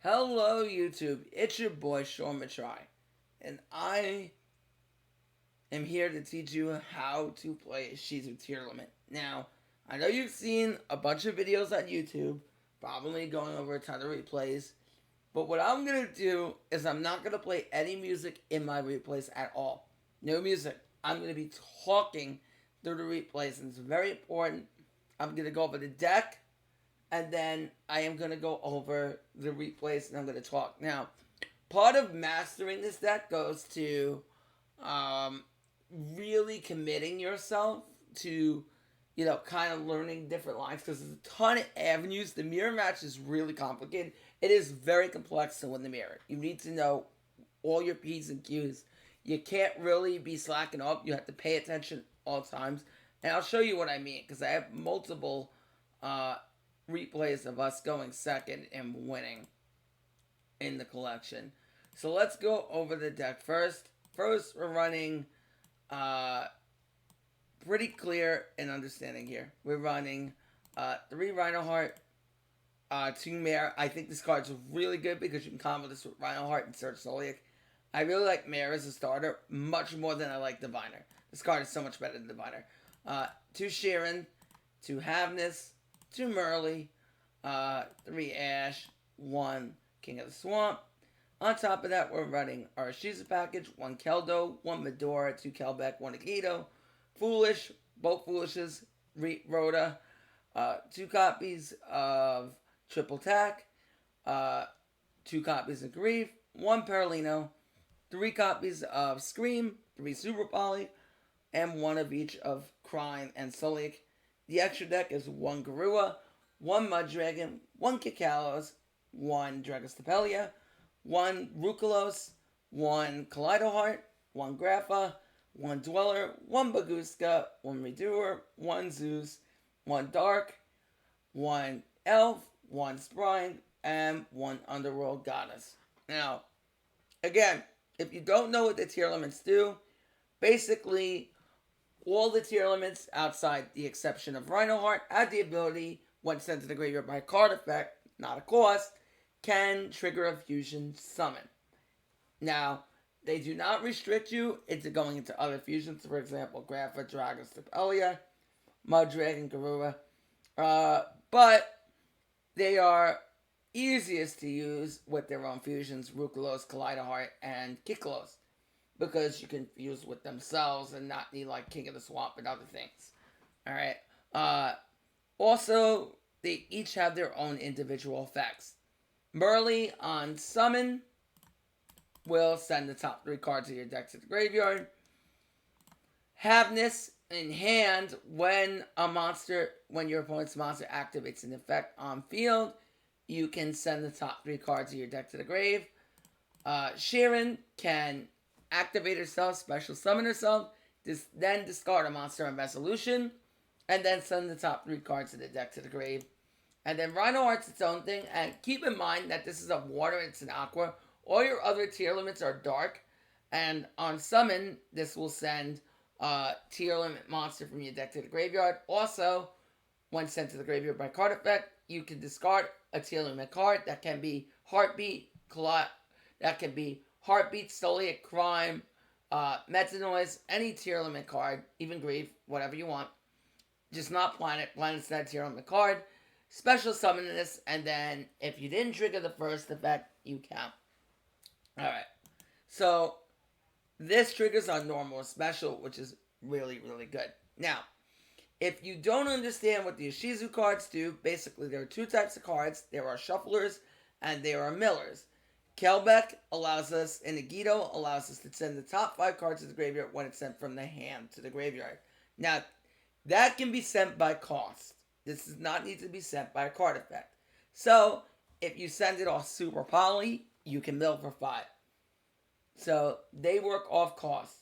Hello, YouTube. It's your boy, Sean Matry, and I am here to teach you how to play Shizu Tearlament. Now, I know you've seen a bunch of videos on YouTube, probably going over a ton of replays, but what I'm going to do is I'm not going to play any music in my replays at all. No music. I'm going to be talking through the replays, and it's very important. I'm going to go over the deck, and then I am going to go over the replays and I'm going to talk. Now, part of mastering this deck goes to um, really committing yourself to, kind of learning different lines because there's a ton of avenues. The mirror match is really complicated. It is very complex to win the mirror. You need to know all your P's and Q's. You can't really be slacking up. You have to pay attention all times. And I'll show you what I mean because I have multiple replays of us going second and winning in the collection. So let's go over the deck first. First, we're running pretty clear and understanding here. We're running 3 Rhinoheart, 2 Mare. I think this card's really good because you can combo this with Rhinoheart and Search Solic. I really like Mare as a starter much more than I like Diviner. This card is so much better than Diviner. 2 Sheeran, 2 Havness, 2 Merly, 3 Ash, 1 King of the Swamp. On top of that, we're running our Shizu package, 1 Keldo, 1 Medora, 2 Kelbeck, 1 Agito, Foolish, both Foolishes, Rhoda, 2 copies of Triple Tack, 2 copies of Grief, 1 Perlino, 3 copies of Scream, 3 Super Poly, and 1 of each of Crime and Solic. The extra deck is 1 Garua, 1 Muddragon, 1 Kikalos, 1 Dragostapelia, 1 Rukulos, 1 Kaleidoheart, 1 Grapha, 1 Dweller, 1 Baguska, 1 Redoer, 1 Zeus, 1 Dark, 1 Elf, 1 Sprine, and 1 Underworld Goddess. Now, again, if you don't know what the Tearlaments do, basically all the Tearlaments, outside the exception of Rhinoheart, have the ability, when sent to the graveyard by a card effect, not a cost, can trigger a fusion summon. Now, they do not restrict you into going into other fusions, for example, Grapha, Dragostapelia, Muddragon, Garura, but they are easiest to use with their own fusions, Rukulos, Kaleidoheart, and Kikalos, because you can fuse with themselves and not need like King of the Swamp and other things. Alright. Also, they each have their own individual effects. Merly on summon will send the top 3 cards of your deck to the graveyard. Havness in hand, when your opponent's monster activates an effect on field, you can send the top 3 cards of your deck to the grave. Sheeran can activate herself, special summon herself, then discard a monster on resolution, and then send the top 3 cards of the deck to the grave. And then Rhinoheart's its own thing, and keep in mind that this is a water, it's an aqua. All your other Tearlaments are dark, and on summon, this will send a Tearlament monster from your deck to the graveyard. Also, when sent to the graveyard by card effect, you can discard a Tearlament card that can be Heartbeat, Solic, Crime, Metanoise, any Tearlament card, even Grief, whatever you want. Just not Planet. Planet's not a Tearlament card. Special summon this, and then if you didn't trigger the first effect, you count. Alright. So, this triggers on normal and special, which is really, really good. Now, if you don't understand what the Shizu cards do, basically there are 2 types of cards. There are shufflers and there are millers. Kelbeck allows us, and Agito allows us to send the top 5 cards to the graveyard when it's sent from the hand to the graveyard. Now, that can be sent by cost. This does not need to be sent by a card effect. So, if you send it off Super Poly, you can mill for 5. So, they work off cost.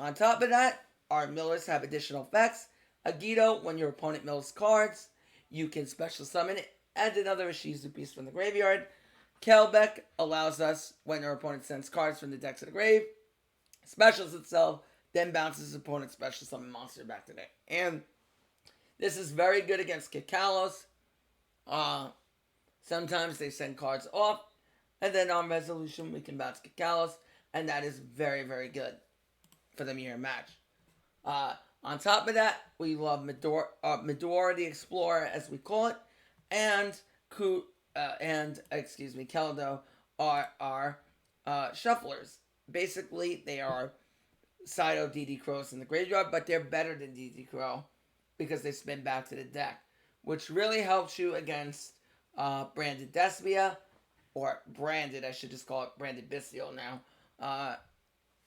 On top of that, our millers have additional effects. Agito, when your opponent mills cards, you can special summon it, add another Shizu piece from the graveyard. Kelbeck allows us, when our opponent sends cards from the deck to the grave, specials itself, then bounces his opponent's special summon monster back to the deck. And this is very good against Kikalos. Sometimes they send cards off. And then on resolution, we can bounce Kalos, and that is very, very good for the mirror match. On top of that, we love Medora the Explorer, as we call it, and Keldo are our shufflers. Basically, they are Cyto DD Crows in the graveyard, but they're better than DD Crow because they spin back to the deck, which really helps you against Branded Despia, or Branded, I should just call it Branded Bestial now,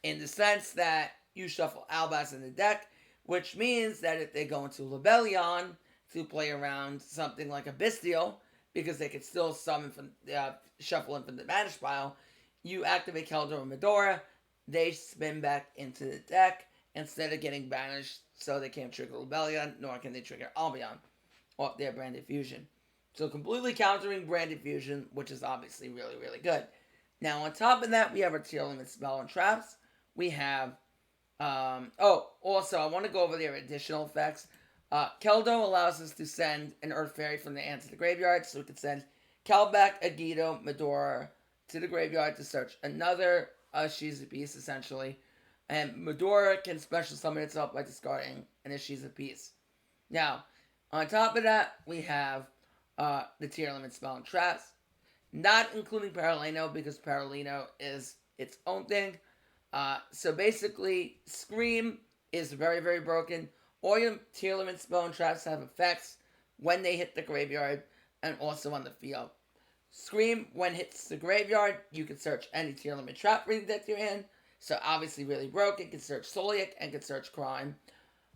in the sense that you shuffle Albaz in the deck, which means that if they go into Lebellion to play around something like a Bestial, because they can still summon from shuffle in from the banish pile, you activate Keldor and Medora, they spin back into the deck instead of getting banished, so they can't trigger Lebellion, nor can they trigger Albion off their Branded Fusion. So completely countering Branded Fusion, which is obviously really, really good. Now on top of that, we have our Tearlament spell and traps. We have, also I want to go over their additional effects. Keldo allows us to send an Earth Fairy from the hand to the graveyard, so we can send Kelbeck, Agido, Medora to the graveyard to search another Shiza piece, essentially. And Medora can special summon itself by discarding an Shiza piece. Now, on top of that, we have the Tearlament spell and traps. Not including Paralino, because Paralino is its own thing. So basically, Scream is very, very broken. All your Tearlament spell and traps have effects when they hit the graveyard and also on the field. Scream, when hits the graveyard, you can search any Tearlament trap reading that you're in. So obviously really broken. Can search Solic and can search Crime.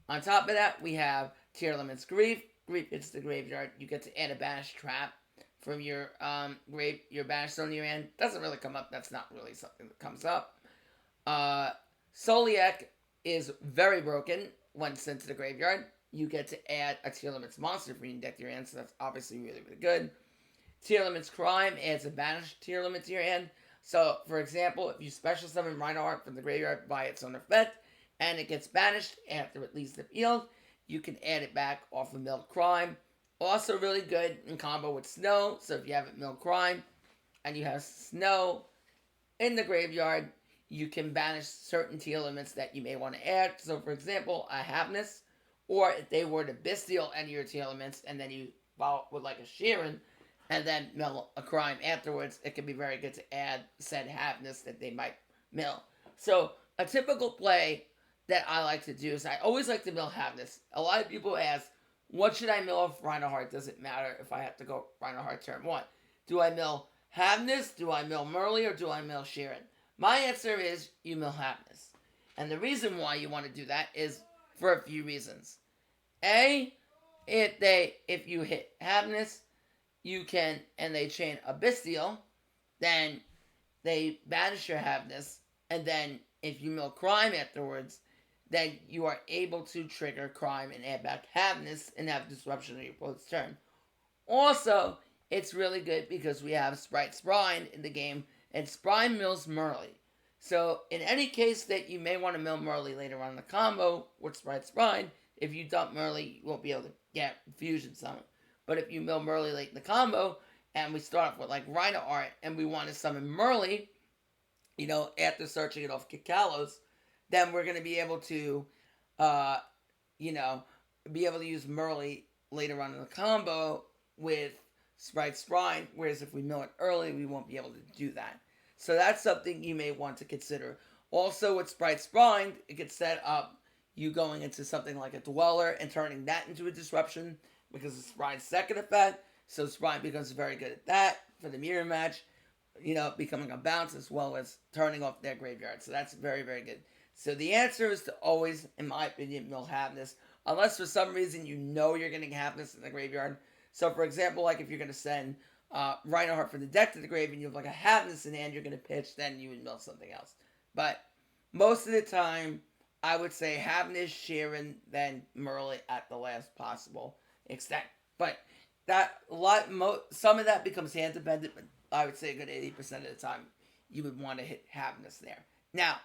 On top of that, we have Tearlament's Grief. Grief hits the graveyard. You get to add a banish trap from your your banish zone you're in. Doesn't really come up. That's not really something that comes up. Soliak is very broken when sent to the graveyard. You get to add a Tearlament's monster for your deck you're in, so that's obviously really, really good. Tearlament's Crime adds a banished Tearlament to your hand. So, for example, if you special summon Reinhardt from the graveyard by its own effect, and it gets banished after it leaves the field, you can add it back off of Milled Crime. Also really good in combo with Snow, so if you have it Milled Crime, and you have Snow in the graveyard, you can banish certain Tearlaments that you may want to add. So, for example, a Havness, or if they were to Bestial any of your Tearlaments, and then you follow with like a Sheeran, and then mill a Crime afterwards, it can be very good to add said Havness that they might mill. So, a typical play that I like to do is I always like to mill Havness. A lot of people ask, what should I mill if Reinhardt? Does it matter if I have to go Reinhardt turn 1? Do I mill Havness? Do I mill Murley? Or do I mill Sheeran? My answer is you mill Havness. And the reason why you want to do that is for a few reasons. A, if you hit Havness, you can, and they chain a Bestial, then they banish your Havness, and then if you mill Crime afterwards, then you are able to trigger Crime and add back Havness and have disruption of your opponent's turn. Also, it's really good because we have Sprite Sprine in the game, and Sprine mills Murley. So, in any case that you may want to mill Murley later on in the combo with Sprite Sprine, if you dump Murley, you won't be able to get Fusion Summon. But if you mill Murley late in the combo, and we start off with like Rhino Art, and we want to summon Murley, after searching it off Kikalos, then we're going to be able to, be able to use Murley later on in the combo with Sprite Sprine, whereas if we mill it early, we won't be able to do that. So that's something you may want to consider. Also, with Sprite Sprine, it could set up you going into something like a Dweller and turning that into a disruption because of Sprine's second effect. So Sprine becomes very good at that for the mirror match, becoming a bounce as well as turning off their graveyard. So that's very, very good. So the answer is to always, in my opinion, mill Havness, unless for some reason you're getting Havness in the graveyard. So, for example, like if you're going to send Reinhardt from the deck to the grave and you have like a Havness in hand you're going to pitch, then you would mill something else. But most of the time, I would say Havness, Sheeran, then Murley at the last possible extent. But some of that becomes hand dependent, but I would say a good 80% of the time you would want to hit Havness there. Now,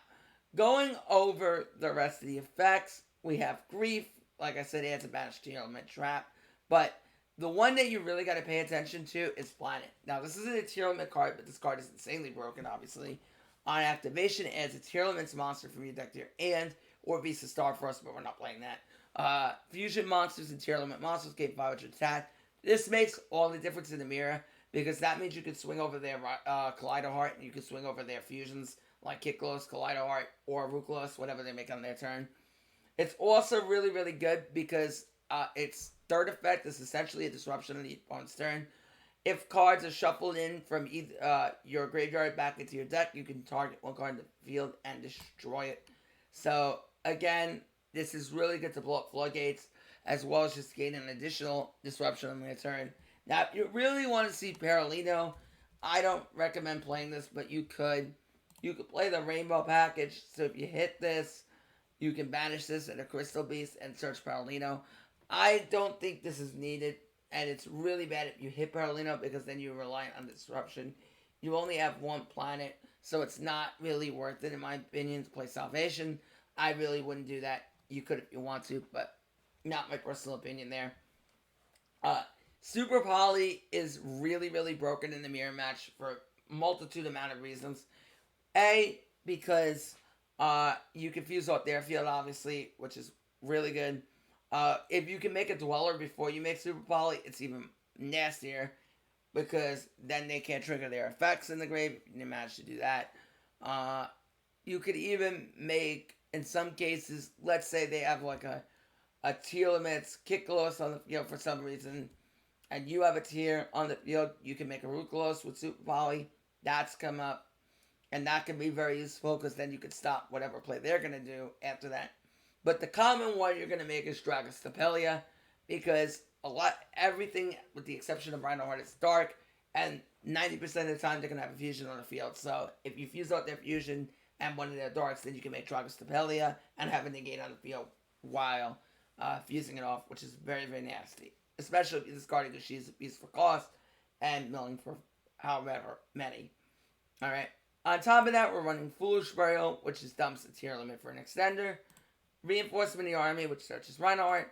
going over the rest of the effects, we have Grief. Like I said, adds a banished Tearlament trap. But The one that you really got to pay attention to is Planet. Now, this isn't a Tearlament card, but this card is insanely broken, obviously. On activation, it adds a Tearlament's monster from your deck to your hand, or Beast of Starfrost, but we're not playing that. Fusion monsters and Tearlament monsters gain 500 attack. This makes all the difference in the mirror, because that means you can swing over their Kaleido Heart, and you can swing over their fusions, like Kiklos, Kaleido Heart, or Ruklos, whatever they make on their turn. It's also really, really good because its third effect is essentially a disruption on the opponent's turn. If cards are shuffled in from either your graveyard back into your deck, you can target one card in the field and destroy it. So, again, this is really good to blow up floodgates, as well as just gain an additional disruption on their turn. Now, if you really want to see Paralino, I don't recommend playing this, but you could. You could play the Rainbow package, so if you hit this, you can banish this at a Crystal Beast and search Paralino. I don't think this is needed, and it's really bad if you hit Paralino, because then you're reliant on disruption. You only have one planet, so it's not really worth it, in my opinion, to play Salvation. I really wouldn't do that. You could if you want to, but not my personal opinion there. Super Poly is really, really broken in the mirror match for a multitude amount of reasons. A, because you can fuse out their field, obviously, which is really good. If you can make a Dweller before you make Super Poly, it's even nastier, because then they can't trigger their effects in the grave if you manage to do that. You could even make, in some cases, let's say they have like a Tearlament's Kiklos on the field for some reason, and you have a tier on the field, you can make a Ruklos with Super Poly. That's come up. And that can be very useful, because then you can stop whatever play they're going to do after that. But the common one you're going to make is Dragostapelia, because everything, with the exception of Rhino Heart, is dark, and 90% of the time they're going to have a fusion on the field. So if you fuse out their fusion and one of their darks, then you can make Dragostapelia and have a negate on the field while fusing it off, which is very, very nasty. Especially if you're discarding because she's a piece for cost and milling for however many. Alright. On top of that, we're running Foolish Burial, which is dumps the Tearlament for an extender. Reinforcement of the Army, which searches Reinhardt.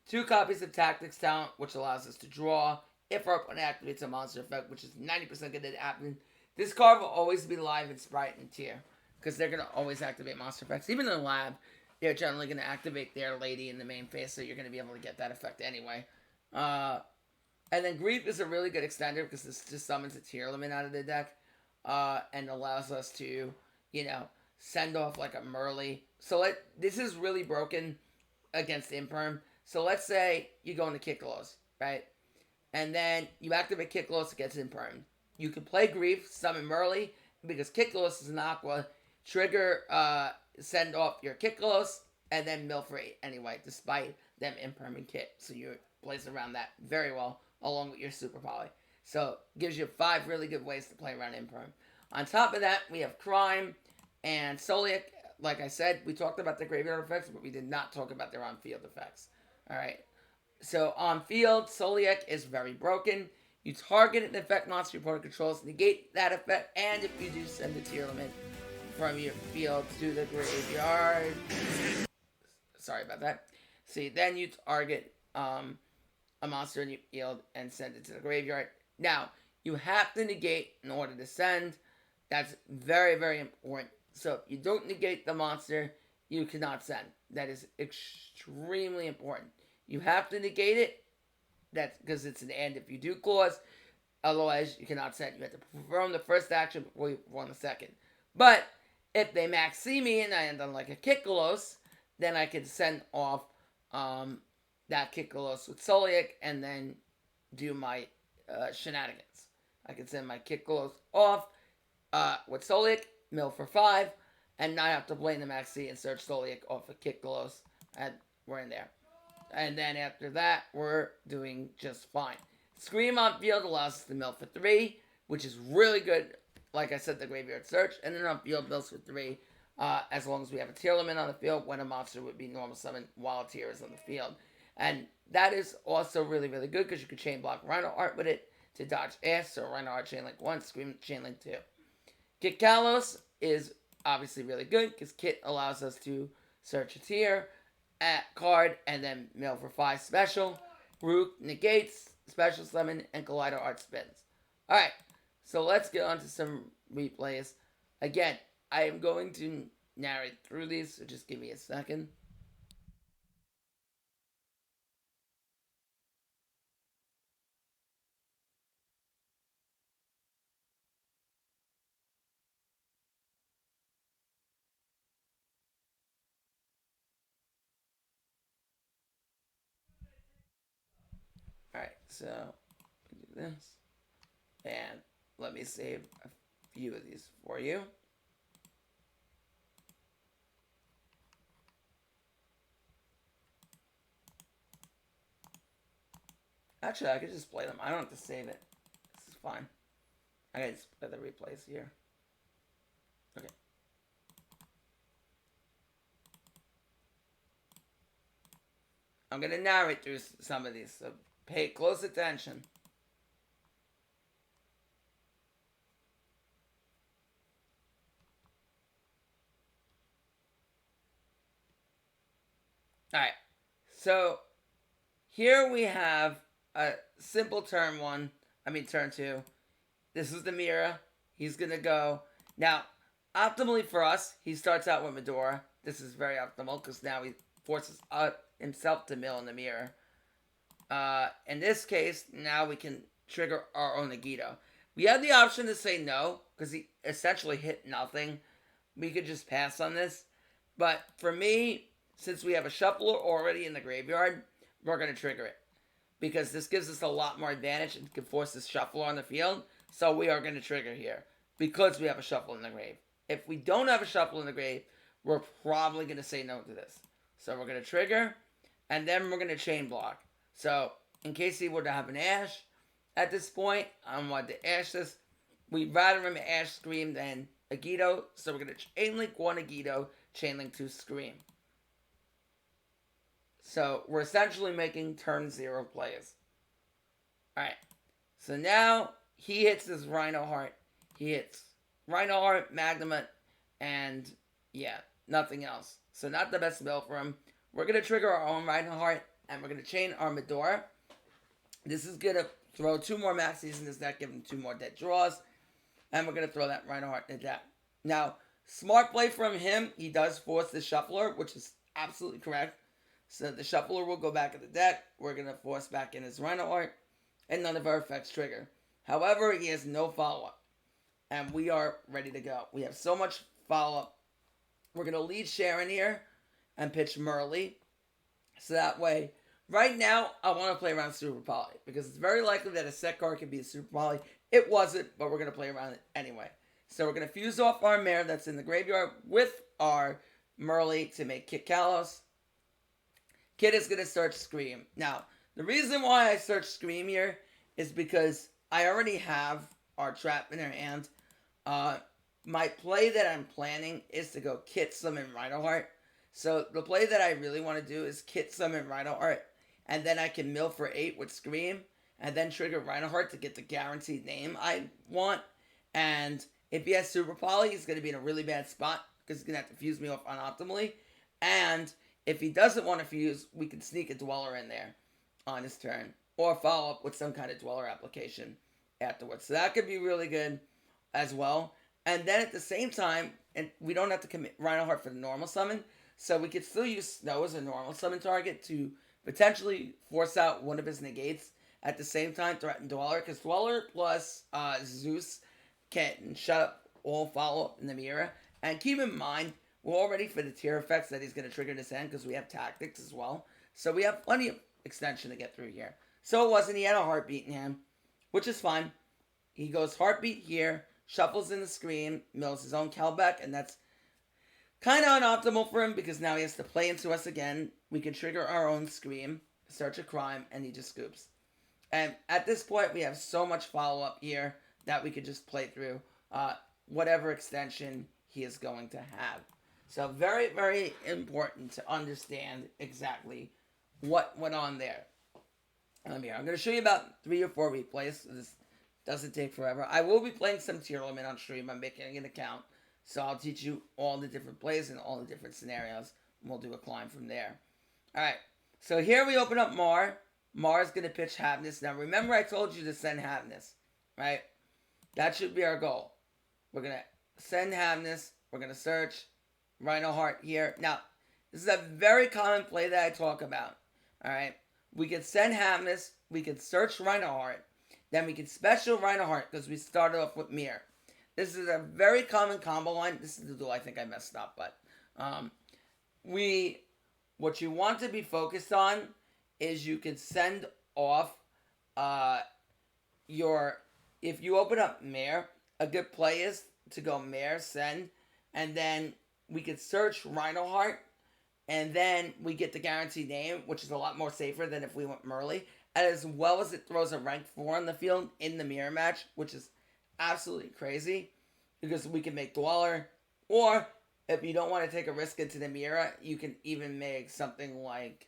2 copies of Tactics Talent, which allows us to draw if our opponent activates a monster effect, which is 90% going to happen. This card will always be live in Sprite and Tier, because they're going to always activate monster effects. Even in the lab, they're generally going to activate their lady in the main phase, so you're going to be able to get that effect anyway. And then Grief is a really good extender, because this just summons a Tearlament out of the deck. And allows us to, send off like a Merly. So this is really broken against Imperm. So let's say you go into Kiklos, right? And then you activate Kiklos against Imperm. You can play Grief, summon Merly, because Kiklos is an Aqua. Trigger, send off your Kiklos, and then mill for 8 anyway, despite them Imperm and Kit. So you place around that very well, along with your Super Poly. So, gives you 5 really good ways to play around Imperm. On top of that, we have Crime and Soliac. Like I said, we talked about the graveyard effects, but we did not talk about their on-field effects. Alright. So, on-field, Soliac is very broken. You target an effect monster your opponent controls, negate that effect, and if you do, send the Tearlament from your field to the graveyard. Sorry about that. See, then you target a monster in your field and send it to the graveyard. Now, you have to negate in order to send. That's very, very important. So, if you don't negate the monster, you cannot send. That is extremely important. You have to negate it. That's because it's an and if you do clause. Otherwise, you cannot send. You have to perform the first action before you perform the second. But, if they max see me and I end on like a Kiklos, then I can send off that Kiklos with Soliac and then do my shenanigans. I can send my Kiklos off with Soliac, mill for 5, and not have to blame the Maxi and search Soliac off of Kiklos, and we're in there. And then after that, we're doing just fine. Scream on field allows us to mill for 3, which is really good. Like I said, the graveyard search, and then on field mills for 3, as long as we have a Tearlament on the field when a monster would be normal summon while a Tear is on the field. And that is also really, really good because you can chain block Rhino Art with it to dodge S, so Rhino Art chain link 1, Scream chain link 2. Kit Kalos is obviously really good because Kit allows us to search a tier at card and then mill for 5 special. Rook negates, special summon, and collider art spins. Alright, so let's get on to some replays. Again, I am going to narrate through these, so just give me a second. Alright, so do this. And let me save a few of these for you. Actually, I could just play them. I don't have to save it. This is fine. I can just play the replays here. Okay. I'm going to narrate through some of these, so pay close attention. Alright, so here we have a simple turn turn 2. This is the Mira. He's going to go. Now, optimally for us, he starts out with Medora. This is very optimal because now he forces himself to mill in the Mira. In this case, now we can trigger our own Agito. We had the option to say no because he essentially hit nothing. We could just pass on this. But for me, since we have a shuffler already in the graveyard, we're going to trigger it. Because this gives us a lot more advantage and can force this shuffler on the field. So we are going to trigger here. Because we have a shuffle in the grave. If we don't have a shuffle in the grave, we're probably going to say no to this. So we're going to trigger. And then we're going to chain block. So in case he were to have an Ash at this point, I want to Ash this. We'd rather him Ash Scream than Agito. So we're going to chain link 1 Agito, chain link 2 Scream. So we're essentially making turn 0 plays. Alright. So now he hits his Rhino Heart. He hits Rhino Heart, Magnamut, and yeah, nothing else. So not the best spell for him. We're going to trigger our own Rhino Heart, and we're going to chain our Medora. This is going to throw 2 more Maxies in his deck, give him 2 more dead draws. And we're going to throw that Rhino Heart in the deck. Now, smart play from him. He does force the Shuffler, which is absolutely correct. So the Shuffler will go back in the deck. We're going to force back in his Rhino Heart. And none of our effects trigger. However, he has no follow-up. And we are ready to go. We have so much follow-up. We're going to lead Sharon here and pitch Merly. So that way, right now, I want to play around Super Poly. Because it's very likely that a set card could be a Super Poly. It wasn't, but we're going to play around it anyway. So we're going to fuse off our mare that's in the graveyard with our Merly to make Kit Kalos. Kit is going to search Scream. Now, the reason why I search Scream here is because I already have our trap in her hand. My play that I'm planning is to go Kit Summon Rhino Heart. So the play that I really want to do is Kit Summon Rhino Heart. And then I can mill for 8 with Scream. And then trigger Rhino Heart to get the guaranteed name I want. And if he has Super Poly, he's going to be in a really bad spot. Because he's going to have to fuse me off unoptimally. And if he doesn't want to fuse, we can sneak a Dweller in there on his turn. Or follow up with some kind of Dweller application afterwards. So that could be really good as well. And then at the same time, and we don't have to commit Rhino Heart for the normal summon. So we could still use Snow as a normal summon target to potentially force out one of his negates. At the same time, threaten Dweller. Because Dweller plus Zeus can shut up all follow-up in the Mira. And keep in mind, we're all ready for the tier effects that he's going to trigger this end. Because we have tactics as well. So we have plenty of extension to get through here. So it wasn't. He had a Heartbeat in him. Which is fine. He goes Heartbeat here. Shuffles in the Scream. Mills his own Kelbeck. And that's kind of unoptimal for him. Because now he has to play into us again. We can trigger our own Scream. Search a Crime. And he just scoops. And at this point, we have so much follow-up here that we could just play through whatever extension he is going to have. So very, very important to understand exactly what went on there. I'm going to show you about 3 or 4 replays. So this doesn't take forever. I will be playing some Tearlament on stream. I'm making an account. So I'll teach you all the different plays and all the different scenarios. And we'll do a climb from there. Alright. So here we open up Mar. Mars going to pitch Havness. Now, remember I told you to send Havness, right? That should be our goal. We're going to send Havness. We're going to search Rhino Heart here. Now, this is a very common play that I talk about, all right? We can send Havness. We can search Rhino Heart. Then we can special Rhino Heart because we started off with Mirror. This is a very common combo line. This is the duel I think I messed up, but what you want to be focused on is you can send off if you open up Mare, a good play is to go Mare, send, and then we could search Rhino Heart, and then we get the guaranteed name, which is a lot more safer than if we went Merly, as well as it throws a rank 4 on the field in the mirror match, which is absolutely crazy, because we can make Dweller, or if you don't want to take a risk into the mirror, you can even make something like,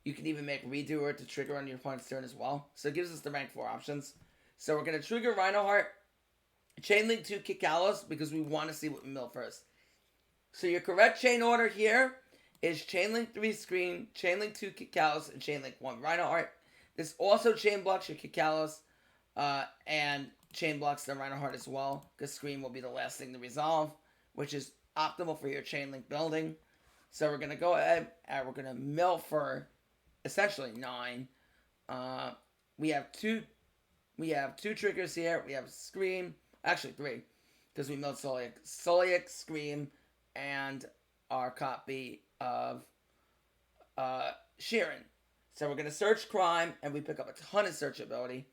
you can even make Redoer to trigger on your opponent's turn as well. So it gives us the rank 4 options. So we're going to trigger Rhino Heart, Chainlink 2 Kikalos, because we want to see what we mill first. So your correct chain order here is Chainlink 3 Scream, Chainlink 2 Kikalos, and Chainlink 1 Rhino Heart. This also chain blocks your Kikalos, and chain blocks the Rhino Heart as well, because Scream will be the last thing to resolve, which is optimal for your Chainlink building. So we're going to go ahead, and we're going to mill for essentially 9. We have two triggers here. We have Scream, actually 3, because we milled Soliac, Scream, and our copy of Sheeran. So we're going to search Crime, and we pick up a ton of search ability,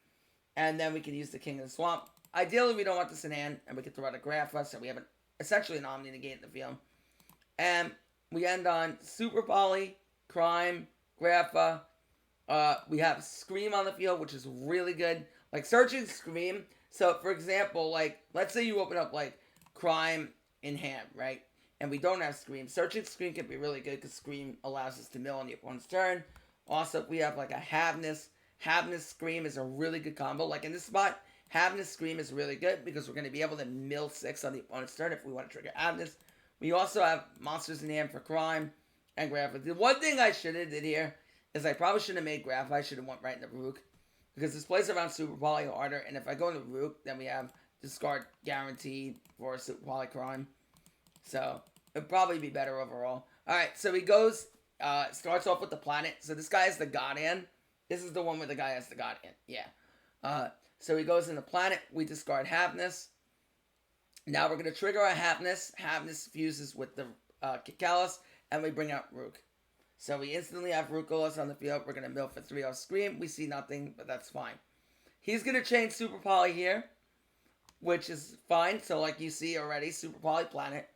and then we can use the King of the Swamp. Ideally, we don't want this in hand, and we can throw out a Grapha, so we have essentially an Omni Negate in the field. And we end on Super Poly, Crime, Grapha. We have Scream on the field, which is really good. Like, searching Scream. So, for example, like, let's say you open up, like, Crime in hand, right? And we don't have Scream. Searching Scream can be really good because Scream allows us to mill on the opponent's turn. Also, we have, like, a Havness. Havness Scream is a really good combo. Like, in this spot, Havness Scream is really good because we're going to be able to mill 6 on the opponent's turn if we want to trigger Havness. We also have Monsters in hand for Crime and Grapha. The one thing I should have did here is I probably shouldn't have made Grapha. I should have went right into Rook. Because this plays around Super Poly harder, and if I go into Rook, then we have discard guaranteed for Super Poly Crime. So, it'd probably be better overall. Alright, so he goes, starts off with the planet. So this guy is the God Hand. This is the one where the guy has the God Hand. Yeah. So he goes in the planet. We discard Havness. Now we're going to trigger our Havness. Havness fuses with the Kikalos, and we bring out Rook. So we instantly have Rookalos on the field. We're going to mill for 3 off Scream. We see nothing, but that's fine. He's going to chain Super Poly here, which is fine. So like you see already, Super Poly Planet.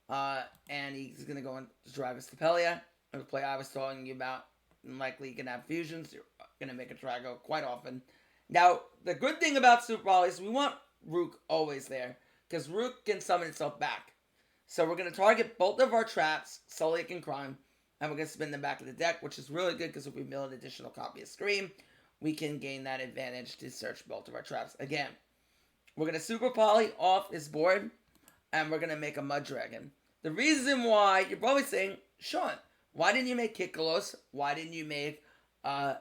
And he's going to go and drive a Stapelia. The play I was talking you about. And likely you can have fusions. You're going to make a Drago quite often. Now, the good thing about Super Poly is we want Rook always there. Because Rook can summon itself back. So we're going to target both of our traps, Solic and Crime. And we're going to spin them back of the deck, which is really good because if we mill an additional copy of Scream, we can gain that advantage to search both of our traps. Again, we're going to Super Poly off his board, and we're going to make a Mud Dragon. The reason why, you're probably saying, Sean, why didn't you make Kikalos? Why didn't you make a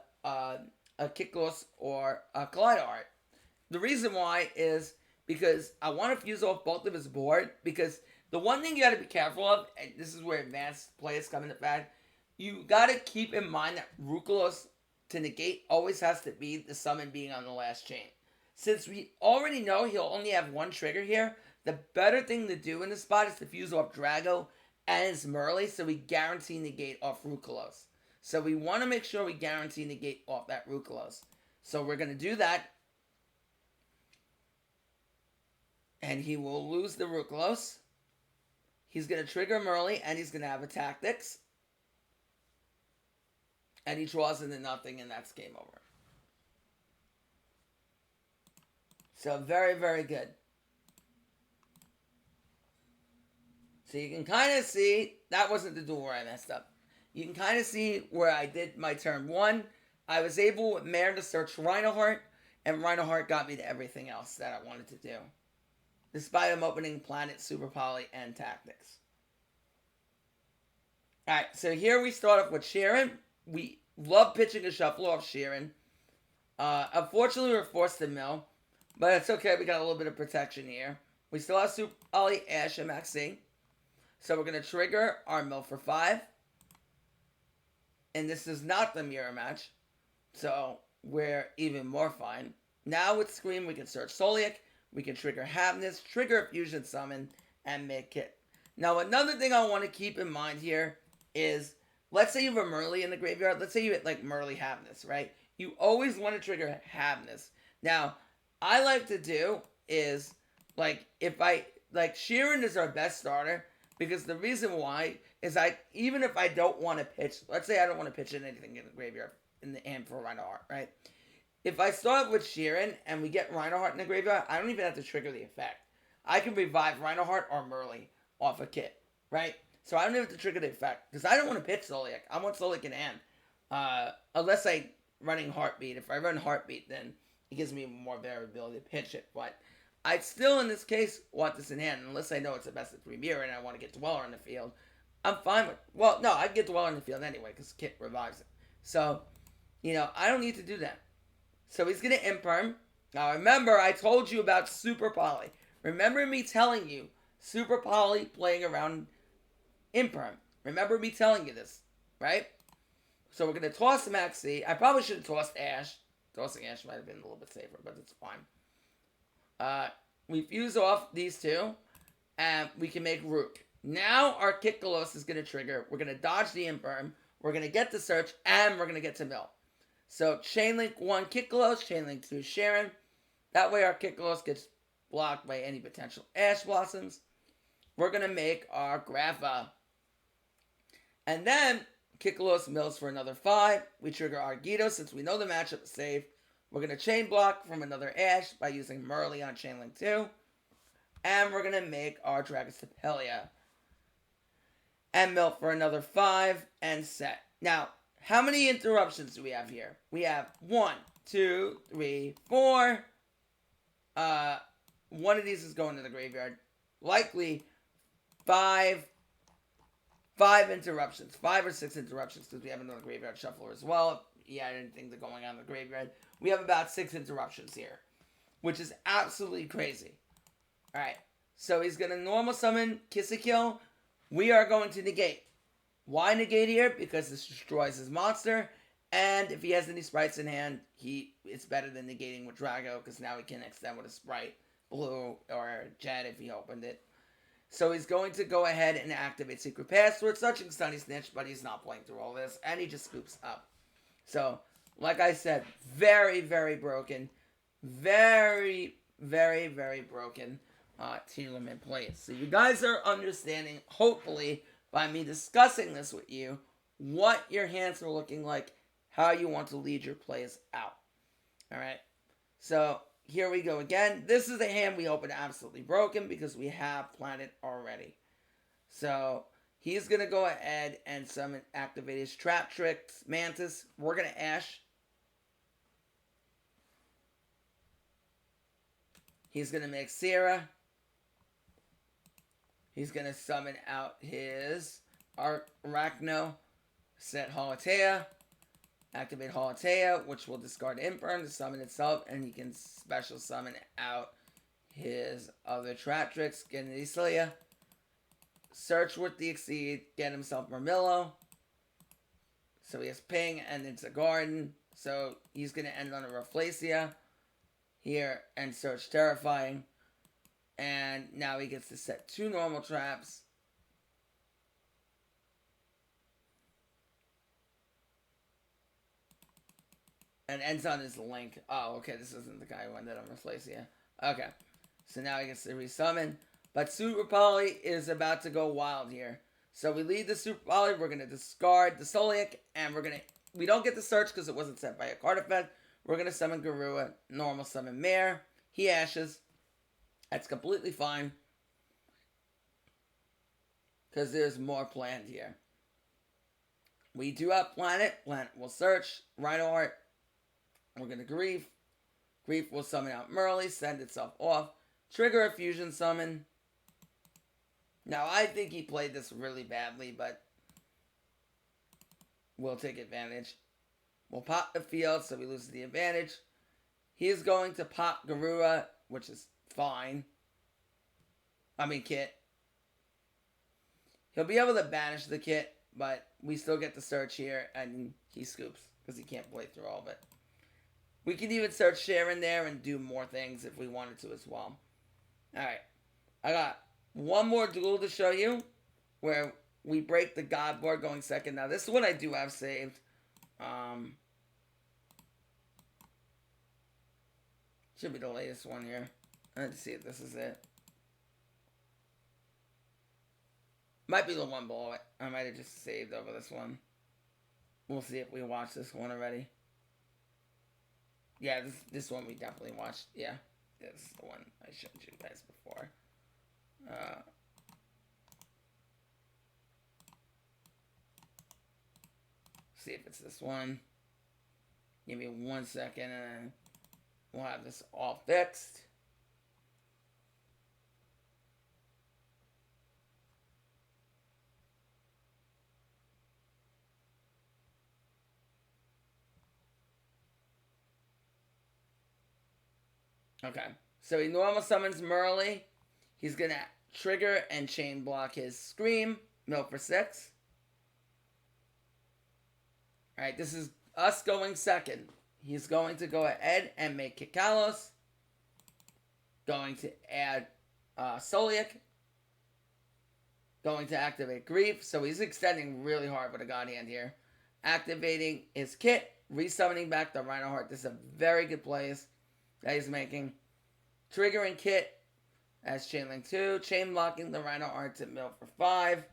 Kikalos or a Kaleido Art? The reason why is because I want to fuse off both of his board, because the one thing you got to be careful of, and this is where advanced players come into fact, you got to keep in mind that Rookalos to negate always has to be the summon being on the last chain. Since we already know he'll only have one trigger here, the better thing to do in this spot is to fuse off Drago and his Merly so we guarantee negate off Rookalos. So we want to make sure we guarantee negate off that Rookalos. So we're going to do that. And he will lose the Rookalos. He's going to trigger Merly, and he's going to have a Tactics. And he draws into nothing, and that's game over. So, very, very good. So, you can kind of see, that wasn't the duel where I messed up. You can kind of see where I did my turn 1. I was able with Mare to search Rhino Heart, and Rhino Heart got me to everything else that I wanted to do. Despite him opening Planet, Super Poly, and Tactics. Alright, so here we start off with Sharon. We Love pitching a shuffle off Sheeran. Unfortunately, we're forced to mill, but it's okay. We got a little bit of protection here. We still have Super Ollie, Ash, and Maxi. So we're going to trigger our mill for 5. And this is not the mirror match. So we're even more fine. Now with Scream, we can search Solic. We can trigger Havness, trigger a Fusion Summon, and make it. Now another thing I want to keep in mind here is, let's say you have a Merly in the graveyard. Let's say you hit like Merly Havness, right? You always want to trigger Havness. Now, I like to do is, like, Sheeran is our best starter, because the reason why is even if I don't want to pitch, let's say I don't want to pitch in anything in the graveyard in the hand for Rhinoheart, right? If I start with Sheeran and we get Rhinoheart in the graveyard, I don't even have to trigger the effect. I can revive Rhinoheart or Merly off a kit, right? So I don't even have to trigger the effect, because I don't want to pitch Solic. I want Solic in hand. Unless I running Heartbeat. If I run Heartbeat, then it gives me more variability to pitch it. But I still, in this case, want this in hand, unless I know it's a best of 3 mirror and I want to get Dweller in the field. I'm fine with, well, no, I can get Dweller in the field anyway, because Kit revives it. So, I don't need to do that. So he's going to Imperm. Now remember, I told you about Super Poly. Remember me telling you, Super Poly playing around Imperm. Remember me telling you this, right? So we're going to toss Maxi. I probably should have tossed Ash. Tossing Ash might have been a little bit safer, but it's fine. We fuse off these two, and we can make Rook. Now our Kikkalos is going to trigger. We're going to dodge the Imperm. We're going to get the search, and we're going to get to mill. So Chainlink 1 Kikkalos, Chainlink 2 Sharon. That way our Kikkalos gets blocked by any potential Ash Blossoms. We're going to make our Grapha. And then Kikkalos mills for another 5. We trigger our Guido since we know the matchup is safe. We're going to chain block from another Ash by using Merly on Chainlink 2. And we're going to make our Dragostapelia. And mill for another 5 and set. Now, how many interruptions do we have here? We have 1, 2, 3, 4. One of these is going to the graveyard. Likely 5 interruptions. 5 or 6 interruptions, because we have another graveyard shuffler as well. Yeah, I didn't think they're going on in the graveyard. We have about 6 interruptions here, which is absolutely crazy. Alright, so he's going to normal summon Kiss-a-Kill. We are going to negate. Why negate here? Because this destroys his monster, and if he has any sprites in hand, it's better than negating with Drago, because now he can extend with a sprite, blue, or Jet if he opened it. So he's going to go ahead and activate Secret Password, searching Sunny Snitch, but he's not playing through all this, and he just scoops up. So, like I said, very, very broken. Very, very, very broken Tearlament plays. So you guys are understanding, hopefully, by me discussing this with you, what your hands are looking like, how you want to lead your plays out. Alright, so here we go again. This is a hand we open absolutely broken because we have Planet already. So he's going to go ahead and summon, activate his Trap Tricks, Mantis. We're going to Ash. He's going to make Sierra. He's going to summon out his Arachno, set Halatea, activate Halatea, which will discard Imperm to summon itself, and he can special summon out his other Trap Tricks, get an Isilia, search with the Exceed, get himself Murmillo, so he has Ping, and it's a Garden, so he's going to end on a Rafflesia here, and search Terrifying. And now he gets to set 2 normal traps. And ends on his Link. Oh, okay, this isn't the guy who ended on Rafflesia. Okay, so now he gets to resummon. But Super Poly is about to go wild here. So we lead the Super Poly. We're going to discard the Solic. And we don't get the search because it wasn't set by a card effect. We're going to summon Garua. Normal summon Mare. He ashes. That's completely fine. Because there's more planned here. We do have Planet. Planet will search. Rhinoheart. We're going to Grief. Grief will summon out Merly. Send itself off. Trigger a Fusion Summon. Now, I think he played this really badly, but we'll take advantage. We'll pop the field, so we lose the advantage. He is going to pop Garura, which is fine. Kit. He'll be able to banish the Kit, but we still get the search here, and he scoops, because he can't play through all of it. We can even search Sharon there and do more things if we wanted to as well. Alright. I got one more duel to show you, where we break the God board going second. Now, this is what I do have saved. Should be the latest one here. Let's see if this is it. Might be the one below it. I might have just saved over this one. We'll see if we watched this one already. Yeah, this one we definitely watched. Yeah, this is the one I showed you guys before. See if it's this one. Give me 1 second and we'll have this all fixed. Okay, so he normal summons Merly. He's going to trigger and chain block his Scream. Mill for 6. Alright, this is us going second. He's going to go ahead and make Kikalos. Going to add Solic. Going to activate Grief. So he's extending really hard with a God Hand here. Activating his Kit. Resummoning back the Rhino Heart. This is a very good place that he's making. Triggering Kit as Chainlink 2. Chain blocking the Rhino Heart to mill for 5.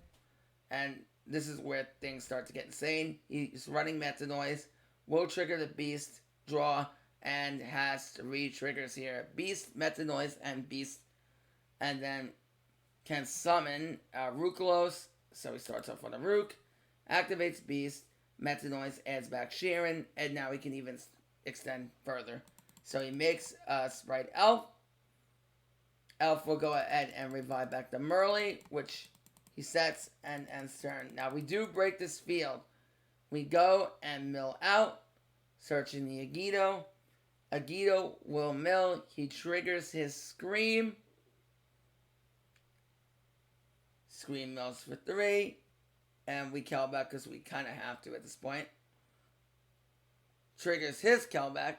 And this is where things start to get insane. He's running Metanoise. Will trigger the Beast, draw, and has 3 triggers here. Beast, Metanoise, and Beast. And then can summon Rukulos. So he starts off on a Rook. Activates Beast. Metanoise adds back Sharon. And now he can even extend further. So he makes a Sprite Elf. Elf will go ahead and revive back the Merly, which he sets and ends turn. Now we do break this field. We go and mill out, searching the Agido. Agido will mill. He triggers his Scream. Scream mills for 3. And we kill back because we kind of have to at this point. Triggers his Kelback.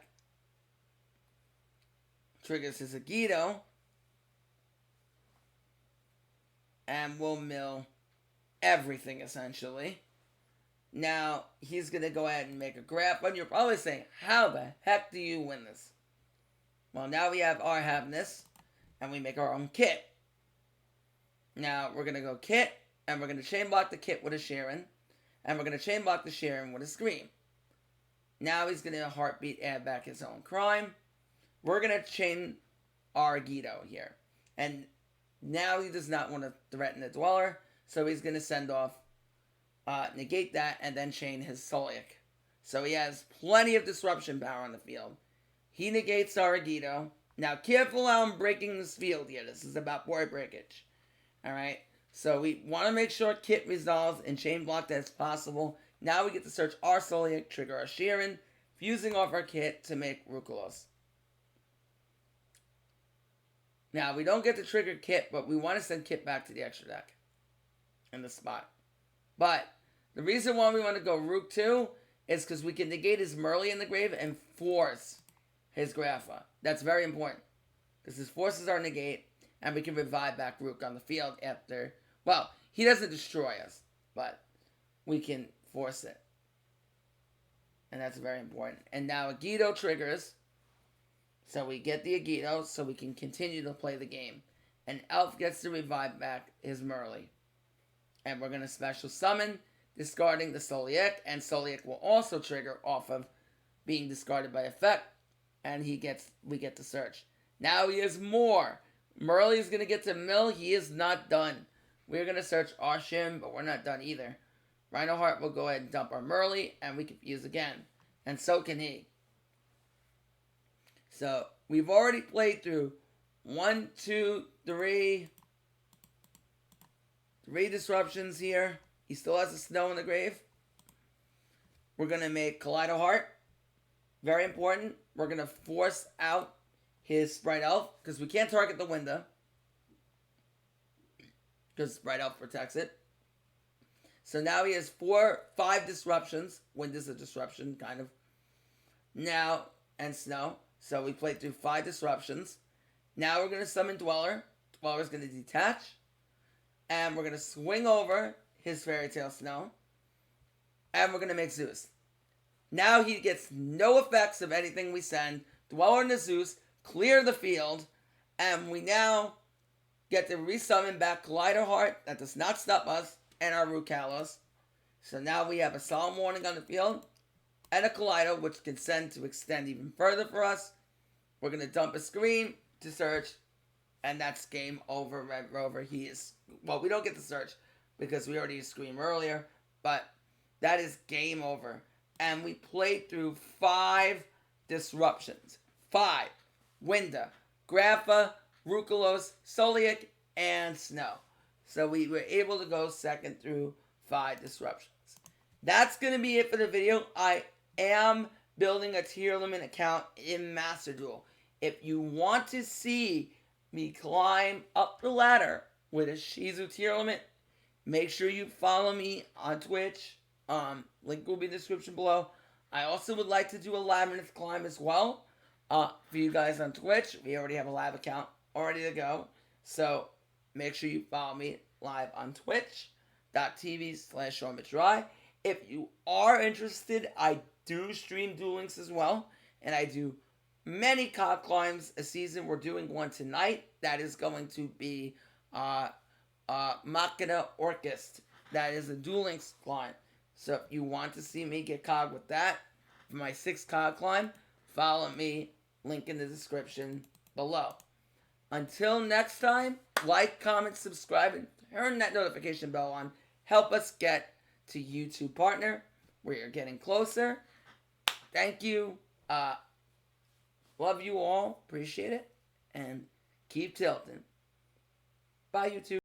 Triggers his Agido. And will mill everything, essentially. Now, he's going to go ahead and make a grab. And you're probably saying, how the heck do you win this? Well, now we have our Havness. And we make our own Kit. Now, we're going to go Kit. And we're going to chain block the Kit with a Sharon. And we're going to chain block the Sharon with a Scream. Now he's going to Heartbeat add back his own Crime. We're going to chain our Guido here. And now he does not want to threaten the Dweller. So he's going to send off, negate that, and then chain his Solic. So he has plenty of disruption power on the field. He negates our Guido. Now, careful how I'm breaking this field here. This is about board breakage. Alright? So we want to make sure Kit resolves and chain block that as possible. Now we get to search our Solic, trigger our Sharon, fusing off our Kit to make Rukulos. Now, we don't get to trigger Kit, but we want to send Kit back to the extra deck in the spot. But the reason why we want to go Rook 2 is because we can negate his Merly in the grave and force his Grapha. That's very important because his forces are negate, and we can revive back Rook on the field after. Well, he doesn't destroy us, but we can force it. And that's very important. And now Agido triggers. So we get the Agido so we can continue to play the game. And Elf gets to revive back his Merly. And we're going to special summon, discarding the Solic. And Solic will also trigger off of being discarded by effect. And we get to search. Now he has more. Merly is going to get to mill. He is not done. We're going to search our Shim, but we're not done either. Rhino Heart will go ahead and dump our Merly, and we can fuse again. And so can he. So, we've already played through 1, 2, 3 disruptions here. He still has a Snow in the grave. we're going to make Kaleido Heart. Very important. We're going to force out his Sprite Elf because we can't target the window because Sprite Elf protects it. So now he has 5 disruptions. Wind is a disruption, kind of. Now, and Snow. So we played through 5 disruptions. Now we're going to summon Dweller. Dweller's going to detach. And we're going to swing over his Fairy Tale Snow. And we're going to make Zeus. Now he gets no effects of anything we send. Dweller and the Zeus clear the field. And we now get to resummon back Kaleido Heart. That does not stop us. And our Root Kalos. So now we have a Solemn Warning on the field. And a Kaleido, which can send to extend even further for us. We're going to dump a screen to search. And that's game over, Red Rover. He is... Well, we don't get to search because we already used Scream earlier. But that is game over. And we played through 5 disruptions. 5. Winda, Grappa, Rukalos, Solic, and Snow. So we were able to go second through 5 disruptions. That's going to be it for the video. I am building a Tearlament account in Master Duel. If you want to see me climb up the ladder with a Shizu Tearlament, make sure you follow me on Twitch. Link will be in the description below. I also would like to do a Labyrinth climb as well. For you guys on Twitch, we already have a live account ready to go. So make sure you follow me live on twitch.tv/SeanMitchRye. If you are interested, I do stream Duel Links as well. And I do many COD climbs a season. We're doing one tonight. That is going to be Machina Orchest. That is a Duel Links climb. So if you want to see me get COD with that, for my 6th COD climb, follow me. Link in the description below. Until next time, like, comment, subscribe, and turn that notification bell on. Help us get to YouTube Partner. We are getting closer. Thank you. Love you all. Appreciate it. And keep tilting. Bye, YouTube.